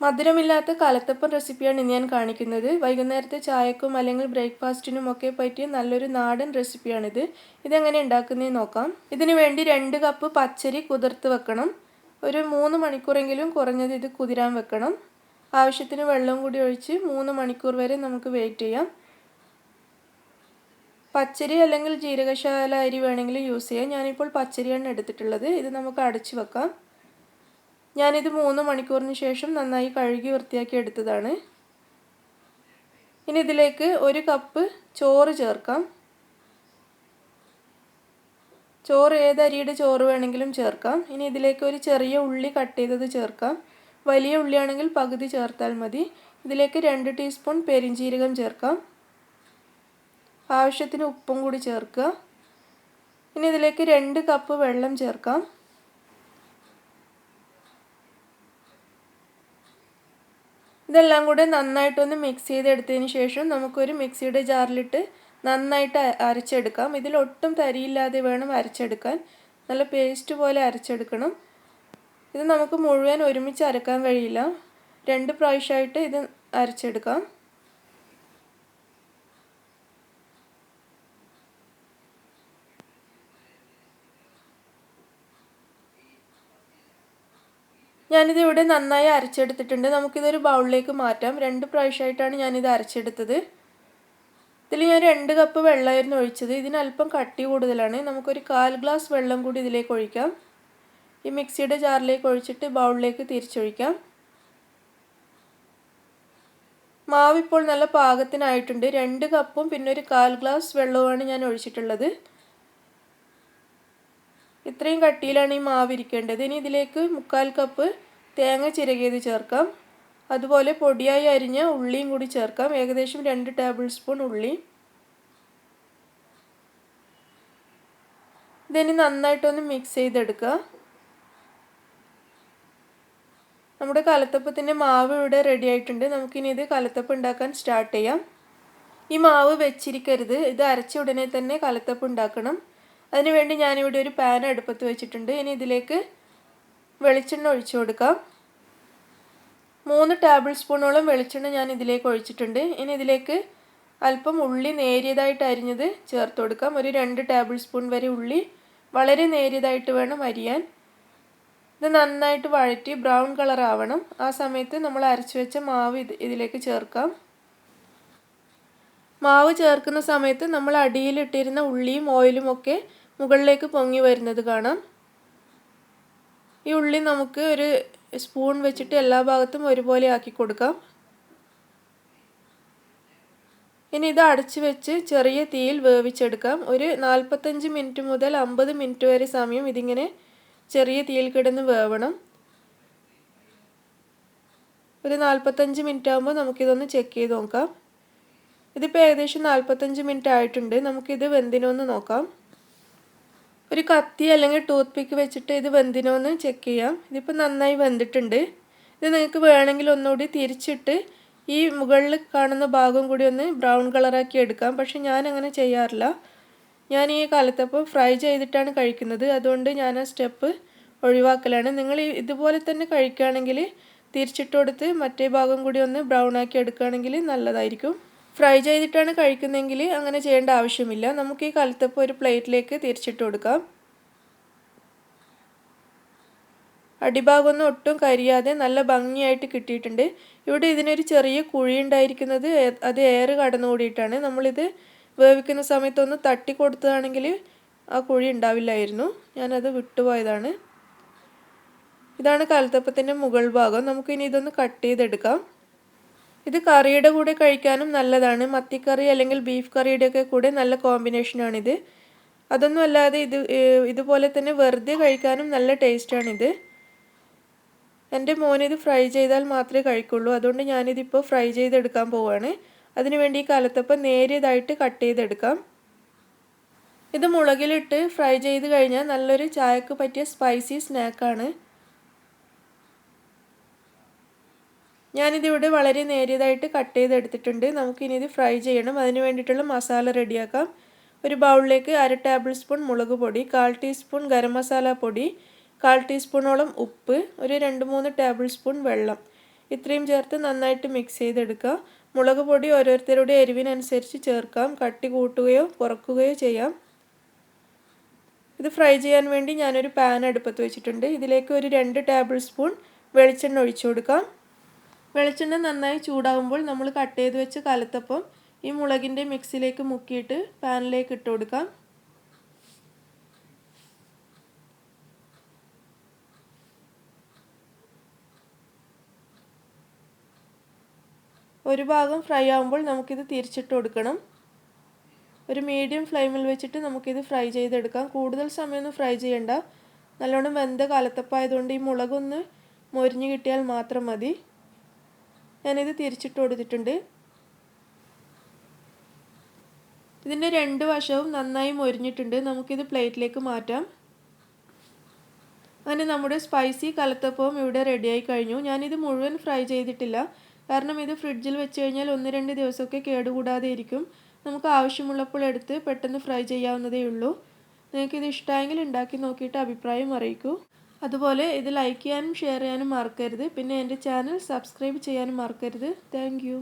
മധുരമില്ലാത്ത കലത്തപ്പം റെസിപ്പിയാണ് ഇന്ന് ഞാൻ കാണിക്കുന്നത്. വൈകുന്നേരത്തെ ചായക്കും അല്ലെങ്കിൽ ബ്രേക്ക്ഫാസ്റ്റിനും ഒക്കെ പറ്റിയ നല്ലൊരു നാടൻ റെസിപ്പിയാണിത്. ഇതെങ്ങനെ ഉണ്ടാക്കുന്നതെന്ന് നോക്കാം. ഇതിനു വേണ്ടി 2 കപ്പ് പച്ചരി കുതിർത്ത് വെക്കണം. ഒരു 3 മണിക്കൂറെങ്കിലും കുറഞ്ഞത് ഇത് കുതിരാൻ വെക്കണം. ആവശ്യത്തിന് വെള്ളം കൂടി ഒഴിച്ച് 3 മണിക്കൂർ വരെ നമുക്ക് വെയിറ്റ് ചെയ്യാം. പച്ചരി അല്ലെങ്കിൽ ജീരകശാല അരി വേണമെങ്കിലും യൂസ് ചെയ്യാം. ഞാനിപ്പോൾ പച്ചരിയാണ് എടുത്തിട്ടുള്ളത്. ഇത് നമുക്ക് അടച്ചു വെക്കാം. ഞാനിത് 3 മണിക്കൂറിന് ശേഷം നന്നായി കഴുകി വൃത്തിയാക്കി എടുത്തതാണ്. ഇനി ഇതിലേക്ക് 1 കപ്പ് ചോറ് ചേർക്കാം. ചോറ് ഏത് അരിയുടെ ചോറ് വേണമെങ്കിലും ചേർക്കാം. ഇനി ഇതിലേക്ക് ഒരു ചെറിയ ഉള്ളി കട്ട് ചെയ്തത് ചേർക്കാം. വലിയ ഉള്ളിയാണെങ്കിൽ പകുതി ചേർത്താൽ മതി. ഇതിലേക്ക് 2 ടീസ്പൂൺ പെരിഞ്ജീരകം ചേർക്കാം. ആവശ്യത്തിന് ഉപ്പും കൂടി ചേർക്കുക. ഇനി ഇതിലേക്ക് 2 കപ്പ് വെള്ളം ചേർക്കാം. ഇതെല്ലാം കൂടെ നന്നായിട്ടൊന്ന് മിക്സ് ചെയ്തെടുത്തതിന് ശേഷം നമുക്കൊരു മിക്സിയുടെ ജാറിലിട്ട് നന്നായിട്ട് അരച്ചെടുക്കാം. ഇതിലൊട്ടും തരിയില്ലാതെ വേണം അരച്ചെടുക്കാൻ. നല്ല പേസ്റ്റ് പോലെ അരച്ചെടുക്കണം. ഇത് നമുക്ക് മുഴുവൻ ഒരുമിച്ച് അരക്കാൻ കഴിയില്ല. 2 പ്രാവശ്യമായിട്ട് ഇത് അരച്ചെടുക്കാം. ഞാനിത് ഇവിടെ നന്നായി അരച്ചെടുത്തിട്ടുണ്ട്. നമുക്കിതൊരു ബൗളിലേക്ക് മാറ്റാം. 2 പ്രാവശ്യമായിട്ടാണ് ഞാനിത് അരച്ചെടുത്തത്. ഇതിൽ ഞാൻ 2 കപ്പ് വെള്ളമായിരുന്നു ഒഴിച്ചത്. ഇതിന് അല്പം കട്ടി കൂടുതലാണ്. നമുക്കൊരു 1/4 ഗ്ലാസ് വെള്ളം കൂടി ഇതിലേക്ക് ഒഴിക്കാം. ഈ മിക്സിയുടെ ജാറിലേക്ക് ഒഴിച്ചിട്ട് ബൗളിലേക്ക് തിരിച്ചൊഴിക്കാം. മാവ് ഇപ്പോൾ നല്ല പാകത്തിനായിട്ടുണ്ട്. 2 കപ്പും പിന്നെ ഒരു 1/4 ഗ്ലാസ് വെള്ളവുമാണ് ഞാൻ ഒഴിച്ചിട്ടുള്ളത്. ഇത്രയും കട്ടിയിലാണ് ഈ മാവ് ഇരിക്കേണ്ടത്. ഇനി ഇതിലേക്ക് 1/4 കപ്പ് തേങ്ങ ചിരകിയത് ചേർക്കാം. അതുപോലെ പൊടിയായി അരിഞ്ഞ ഉള്ളിയും കൂടി ചേർക്കാം. ഏകദേശം 2 ടേബിൾ സ്പൂൺ ഉള്ളി. ഇതിനി നന്നായിട്ടൊന്ന് മിക്സ് ചെയ്തെടുക്കുക. നമ്മുടെ കലത്തപ്പത്തിൻ്റെ മാവ് ഇവിടെ റെഡി ആയിട്ടുണ്ട്. നമുക്കിനി ഇത് കലത്തപ്പം ഉണ്ടാക്കാൻ സ്റ്റാർട്ട് ചെയ്യാം. ഈ മാവ് വെച്ചിരിക്കരുത്. ഇത് അരച്ച ഉടനെ തന്നെ കലത്തപ്പം ഉണ്ടാക്കണം. അതിനുവേണ്ടി ഞാനിവിടെ ഒരു പാൻ അടുപ്പത്ത് വെച്ചിട്ടുണ്ട്. ഇനി ഇതിലേക്ക് വെളിച്ചെണ്ണ ഒഴിച്ചു കൊടുക്കാം. 3 ടേബിൾ സ്പൂണോളം വെളിച്ചെണ്ണ ഞാൻ ഇതിലേക്ക് ഒഴിച്ചിട്ടുണ്ട്. ഇനി ഇതിലേക്ക് അല്പം ഉള്ളി നേരിയതായിട്ട് അരിഞ്ഞത് ചേർത്ത് കൊടുക്കാം. ഒരു 2 ടേബിൾ സ്പൂൺ വരെ ഉള്ളി വളരെ നേരിയതായിട്ട് വേണം അരിയാൻ. ഇത് നന്നായിട്ട് വഴറ്റി ബ്രൗൺ കളർ ആവണം. ആ സമയത്ത് നമ്മൾ അരച്ചു വെച്ച മാവ് ഇതിലേക്ക് ചേർക്കാം. മാവ് ചേർക്കുന്ന സമയത്ത് നമ്മൾ അടിയിലിട്ടിരുന്ന ഉള്ളിയും ഓയിലും ഒക്കെ മുകളിലേക്ക് പൊങ്ങി വരുന്നത് കാണാം. ഈ ഉള്ളി നമുക്ക് ഒരു സ്പൂൺ വെച്ചിട്ട് എല്ലാ ഭാഗത്തും ഒരുപോലെ ആക്കി കൊടുക്കാം. ഇനി ഇത് അടച്ചു വെച്ച് ചെറിയ തീയിൽ വേവിച്ചെടുക്കാം. ഒരു 45 മിനിറ്റ് മുതൽ 50 മിനിറ്റ് വരെ സമയം ഇതിങ്ങനെ ചെറിയ തീയിൽ കിടന്ന് വേവണം. ഒരു 45 മിനിറ്റ് ആകുമ്പോൾ നമുക്കിതൊന്ന് ചെക്ക് ചെയ്ത് നോക്കാം. ഇതിപ്പോൾ ഏകദേശം 45 മിനിറ്റ് ആയിട്ടുണ്ട്. നമുക്കിത് വെന്തിനോന്ന് നോക്കാം. ഒരു കത്തി അല്ലെങ്കിൽ ടൂത്ത് പിക്ക് വെച്ചിട്ട് ഇത് വെന്തിനോന്ന് ചെക്ക് ചെയ്യാം. ഇതിപ്പോൾ നന്നായി വെന്തിട്ടുണ്ട്. ഇത് നിങ്ങൾക്ക് വേണമെങ്കിൽ ഒന്നുകൂടി തിരിച്ചിട്ട് ഈ മുകളിൽ കാണുന്ന ഭാഗം കൂടി ഒന്ന് ബ്രൗൺ കളറാക്കി എടുക്കാം. പക്ഷെ ഞാൻ അങ്ങനെ ചെയ്യാറില്ല. ഞാൻ ഈ കലത്തപ്പം ഫ്രൈ ചെയ്തിട്ടാണ് കഴിക്കുന്നത്. അതുകൊണ്ട് ഞാൻ ആ സ്റ്റെപ്പ് ഒഴിവാക്കലാണ്. നിങ്ങൾ ഇതുപോലെ തന്നെ കഴിക്കുകയാണെങ്കിൽ തിരിച്ചിട്ട് കൊടുത്ത് മറ്റേ ഭാഗം കൂടി ഒന്ന് ബ്രൗൺ ആക്കി എടുക്കുകയാണെങ്കിൽ നല്ലതായിരിക്കും. ഫ്രൈ ചെയ്തിട്ടാണ് കഴിക്കുന്നതെങ്കിൽ അങ്ങനെ ചെയ്യേണ്ട ആവശ്യമില്ല. നമുക്ക് ഈ കലത്തപ്പം ഒരു പ്ലേറ്റിലേക്ക് തിരിച്ചിട്ട് കൊടുക്കാം. അടിഭാഗമൊന്നും ഒട്ടും കരിയാതെ നല്ല ഭംഗിയായിട്ട് കിട്ടിയിട്ടുണ്ട്. ഇവിടെ ഇതിനൊരു ചെറിയ കുഴി ഉണ്ടായിരിക്കുന്നത് അത് എയർ കടന്നുകൂടിയിട്ടാണ്. നമ്മളിത് വേവിക്കുന്ന സമയത്തൊന്ന് തട്ടി കൊടുത്തതാണെങ്കിൽ ആ കുഴി ഉണ്ടാവില്ലായിരുന്നു. ഞാനത് വിട്ടുപോയതാണ്. ഇതാണ് കലത്തപ്പത്തിൻ്റെ മുകൾ ഭാഗം. നമുക്കിനി ഇതൊന്ന് കട്ട് ചെയ്തെടുക്കാം. ഇത് കറിയുടെ കൂടെ കഴിക്കാനും നല്ലതാണ്. മത്തിക്കറി അല്ലെങ്കിൽ ബീഫ് കറിയുടെയൊക്കെ കൂടെ നല്ല കോമ്പിനേഷനാണിത്. അതൊന്നും അല്ലാതെ ഇതുപോലെ തന്നെ വെറുതെ കഴിക്കാനും നല്ല ടേസ്റ്റാണിത്. എൻ്റെ മോനിത് ഫ്രൈ ചെയ്താൽ മാത്രമേ കഴിക്കുള്ളൂ. അതുകൊണ്ട് ഞാനിതിപ്പോൾ ഫ്രൈ ചെയ്തെടുക്കാൻ പോവുകയാണ്. അതിനുവേണ്ടി ഈ കലത്തപ്പം നേരിയതായിട്ട് കട്ട് ചെയ്തെടുക്കാം. ഇത് മുളകിലിട്ട് ഫ്രൈ ചെയ്ത് കഴിഞ്ഞാൽ നല്ലൊരു ചായക്ക് പറ്റിയ സ്പൈസി സ്നാക്കാണ്. ഞാനിതിവിടെ വളരെ നേരിയതായിട്ട് കട്ട് ചെയ്തെടുത്തിട്ടുണ്ട്. നമുക്കിനി ഇത് ഫ്രൈ ചെയ്യണം. അതിന് വേണ്ടിയിട്ടുള്ള മസാല റെഡിയാക്കാം. ഒരു ബൗളിലേക്ക് 1/2 ടേബിൾ സ്പൂൺ മുളക് പൊടി, 1/4 ടീസ്പൂൺ ഗരം മസാല പൊടി, 1/4 ടീസ്പൂണോളം ഉപ്പ്, ഒരു 2-3 ടേബിൾ സ്പൂൺ വെള്ളം ഇത്രയും ചേർത്ത് നന്നായിട്ട് മിക്സ് ചെയ്തെടുക്കുക. മുളക് പൊടി ഓരോരുത്തരുടെ എരിവിനനുസരിച്ച് ചേർക്കാം. കട്ടി കൂട്ടുകയോ കുറയ്ക്കുകയോ ചെയ്യാം. ഇത് ഫ്രൈ ചെയ്യാൻ വേണ്ടി ഞാനൊരു പാൻ അടുപ്പത്ത് വെച്ചിട്ടുണ്ട്. ഇതിലേക്ക് ഒരു 2 ടേബിൾ സ്പൂൺ വെളിച്ചെണ്ണ ഒഴിച്ചു കൊടുക്കാം. വെളിച്ചെണ്ണ നന്നായി ചൂടാകുമ്പോൾ നമ്മൾ കട്ട് ചെയ്ത് വെച്ച കലത്തപ്പം ഈ മുളകിൻ്റെ മിക്സിലേക്ക് മുക്കിയിട്ട് പാനിലേക്ക് ഇട്ട് കൊടുക്കാം. ഒരു ഭാഗം ഫ്രൈ ആകുമ്പോൾ നമുക്കിത് തിരിച്ചിട്ട് കൊടുക്കണം. ഒരു മീഡിയം ഫ്ലെയിമിൽ വെച്ചിട്ട് നമുക്കിത് ഫ്രൈ ചെയ്തെടുക്കാം. കൂടുതൽ സമയമൊന്നും ഫ്രൈ ചെയ്യണ്ട. നല്ലോണം വെന്ത കലത്തപ്പമായതുകൊണ്ട് ഈ മുളകൊന്ന് മൊരിഞ്ഞ് കിട്ടിയാൽ മാത്രം മതി. ഞാനിത് തിരിച്ചിട്ട് കൊടുത്തിട്ടുണ്ട്. ഇതിൻ്റെ 2 വശവും നന്നായി മൊരിഞ്ഞിട്ടുണ്ട്. നമുക്കിത് പ്ലേറ്റിലേക്ക് മാറ്റാം. അങ്ങനെ നമ്മുടെ സ്പൈസി കലത്തപ്പവും ഇവിടെ റെഡിയായി കഴിഞ്ഞു. ഞാനിത് മുഴുവൻ ഫ്രൈ ചെയ്തിട്ടില്ല. കാരണം ഇത് ഫ്രിഡ്ജിൽ വെച്ച് കഴിഞ്ഞാൽ 1-2 ദിവസമൊക്കെ കേടുകൂടാതെ ഇരിക്കും. നമുക്ക് ആവശ്യമുള്ളപ്പോൾ എടുത്ത് പെട്ടെന്ന് ഫ്രൈ ചെയ്യാവുന്നതേ ഉള്ളൂ. നിങ്ങൾക്കിത് ഇഷ്ടമായെങ്കിൽ ഉണ്ടാക്കി നോക്കിയിട്ട് അഭിപ്രായം അറിയിക്കൂ. അതുപോലെ ഇത് ലൈക്ക് ചെയ്യാനും ഷെയർ ചെയ്യാനും മറക്കരുത്. പിന്നെ എൻ്റെ ചാനൽ സബ്സ്ക്രൈബ് ചെയ്യാനും മറക്കരുത്. Thank you.